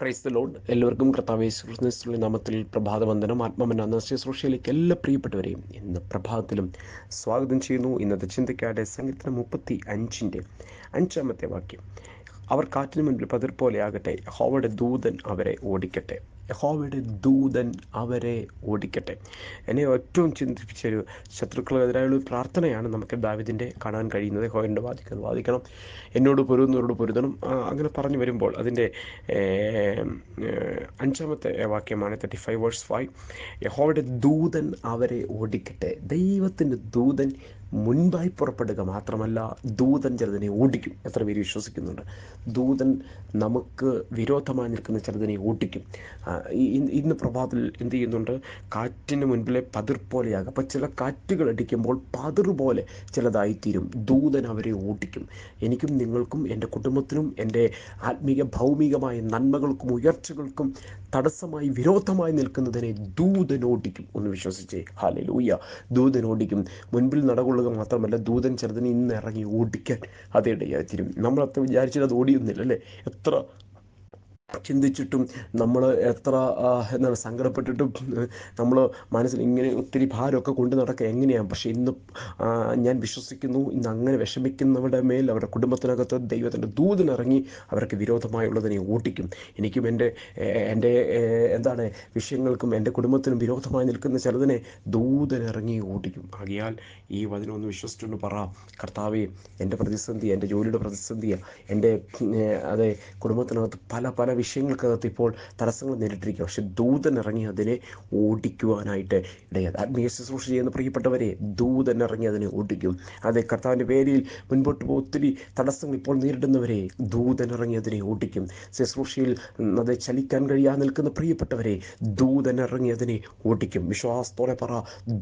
Praise the Lord. എല്ലാവർക്കും കർത്താവേ യേശു ക്രിസ്തുവിന്റെ നാമത്തിൽ പ്രഭാതവന്ദനം. ആത്മാവൻ എന്ന ശുശ്രൂഷയിലേക്ക് എല്ലാ പ്രിയപ്പെട്ടവരെയും ഇന്ന് പ്രഭാതത്തിലും സ്വാഗതം ചെയ്യുന്നു. ഇന്നത്തെ ചിന്തയ്ക്കാടെ സങ്കീർത്തനം 35 5 വാക്യം. അവർ കാറ്റിന് മുൻപിൽ പതിർ പോലെ ആകട്ടെ, യഹോവയുടെ ദൂതൻ അവരെ ഓടിക്കട്ടെ. യഹോവയുടെ ദൂതൻ അവരെ ഓടിക്കട്ടെ. എന്നെ ഏറ്റവും ചിന്തിപ്പിച്ചൊരു ശത്രുക്കളെതിരായുള്ള പ്രാർത്ഥനയാണ് നമുക്ക് ദാവീദിൻ്റെ കാണാൻ കഴിയുന്നത്. യഹോവയുടെ വാദിക്കണം, എന്നോട് പൊരുതുന്നവരോട് പൊരുതണം. അങ്ങനെ പറഞ്ഞു വരുമ്പോൾ അതിൻ്റെ 5 വാക്യമാണ് 35:5. യഹോവയുടെ ദൂതൻ അവരെ ഓടിക്കട്ടെ. ദൈവത്തിൻ്റെ ദൂതൻ മുൻപായി പുറപ്പെടുക മാത്രമല്ല, ദൂതൻ ചിലതിനെ ഓടിക്കും. എത്ര പേര് വിശ്വസിക്കുന്നുണ്ട്? ദൂതൻ നമുക്ക് വിരോധമായി നിൽക്കുന്ന ചിലതിനെ ഓടിക്കും. ഇന്ന് പ്രഭാതത്തിൽ എന്ത് ചെയ്യുന്നുണ്ട്? കാറ്റിന് മുൻപിലെ പതിർ പോലെയാകും. അപ്പം ചില കാറ്റുകൾ അടിക്കുമ്പോൾ പതിർ പോലെ ചിലതായിത്തീരും. ദൂതൻ അവരെ ഓടിക്കും. എനിക്കും നിങ്ങൾക്കും എൻ്റെ കുടുംബത്തിനും എൻ്റെ ആത്മീയ ഭൗമികമായ നന്മകൾക്കും ഉയർച്ചകൾക്കും തടസ്സമായി വിരോധമായി നിൽക്കുന്നതിനെ ദൂതൻ ഓടിക്കും. ഒന്ന് വിശ്വസിച്ചേ. ഹല്ലേലൂയ. ദൂതൻ ഓടിക്കും. മുൻപിൽ നടകൊള്ളുക മാത്രമല്ല, ദൂതൻ ചിലതിനെ ഇന്ന് ഇറങ്ങി ഓടിക്കാൻ അതിടയായിത്തീരും. നമ്മളത്ര വിചാരിച്ചത് അത് ഓടിയൊന്നില്ല അല്ലേ? എത്ര ചിന്തിച്ചിട്ടും നമ്മൾ എത്ര സങ്കടപ്പെട്ടിട്ടും നമ്മൾ മനസ്സിൽ ഇങ്ങനെ ഒത്തിരി ഭാരമൊക്കെ കൊണ്ട് നടക്കുക എങ്ങനെയാണ്. പക്ഷേ ഇന്ന് ഞാൻ വിശ്വസിക്കുന്നു, ഇന്ന് അങ്ങനെ വിഷമിക്കുന്നവരുടെ മേൽ, അവരുടെ കുടുംബത്തിനകത്ത് ദൈവത്തിൻ്റെ ദൂതനിറങ്ങി അവർക്ക് വിരോധമായുള്ളതിനെ ഓടിക്കും. എനിക്കും എൻ്റെ വിഷയങ്ങൾക്കും എൻ്റെ കുടുംബത്തിനും വിരോധമായി നിൽക്കുന്ന ചിലതിനെ ദൂതനിറങ്ങി ഓടിക്കും. ആകയാൽ ഈ വചനം ഒന്ന് വിശ്വസിച്ചുകൊണ്ട് പറ, കർത്താവേ, എൻ്റെ പ്രതിസന്ധി, എൻ്റെ ജോലിയുടെ പ്രതിസന്ധിയാണ്, എൻ്റെ കുടുംബത്തിനകത്ത് പല വിഷയങ്ങൾക്കകത്ത് ഇപ്പോൾ തടസ്സങ്ങൾ നേരിട്ടിരിക്കുക. പക്ഷെ ദൂതൻ ഇറങ്ങി അതിനെ ഓടിക്കുവാനായിട്ട് ഇടയാതെ. ആത്മീയ ശുശ്രൂഷ ചെയ്യുന്ന പ്രിയപ്പെട്ടവരെ, ദൂതൻ ഇറങ്ങി അതിനെ ഓടിക്കും. കർത്താവിൻ്റെ പേരിൽ മുൻപോട്ട് ഒത്തിരി തടസ്സങ്ങൾ ഇപ്പോൾ നേരിടുന്നവരെ ദൂതൻ ഇറങ്ങി അതിനെ ഓടിക്കും. ശുശ്രൂഷയിൽ ചലിക്കാൻ കഴിയാതെ നിൽക്കുന്ന പ്രിയപ്പെട്ടവരെ, ദൂതൻ ഇറങ്ങി അതിനെ ഓടിക്കും. വിശ്വാസത്തോടെ പറ,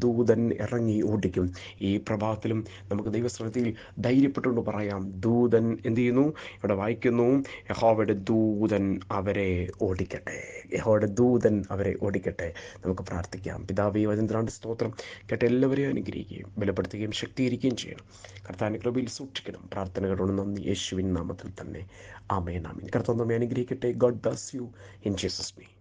ദൂതൻ ഇറങ്ങി ഓടിക്കും. ഈ പ്രഭാതത്തിലും നമുക്ക് ദൈവസന്നിധിയിൽ ധൈര്യപ്പെട്ടുകൊണ്ട് പറയാം, ദൂതൻ എന്ത് ചെയ്യുന്നു? ഇവിടെ വായിക്കുന്നു, യഹോവയുടെ ദൂതൻ അവരെ ഓടിക്കട്ടെ. യഹോവയുടെ ദൂതൻ അവരെ ഓടിക്കട്ടെ. നമുക്ക് പ്രാർത്ഥിക്കാം. പിതാവേ, വചനത്തിനാണ്ട് സ്തോത്രം. കേട്ട എല്ലാവരെയും അനുഗ്രഹിക്കുകയും ബലപ്പെടുത്തുകയും ശക്തീകരിക്കുകയും ചെയ്യണം. കർത്താവിൻ്റെ കൃപയിൽ സൂക്ഷിക്കണം. പ്രാർത്ഥനകളോട് നന്ദി, യേശുവിൻ നാമത്തിൽ തന്നെ. ആമേൻ ആമേൻ. കർത്താവ് നമ്മെ അനുഗ്രഹിക്കട്ടെ. God bless you in Jesus name.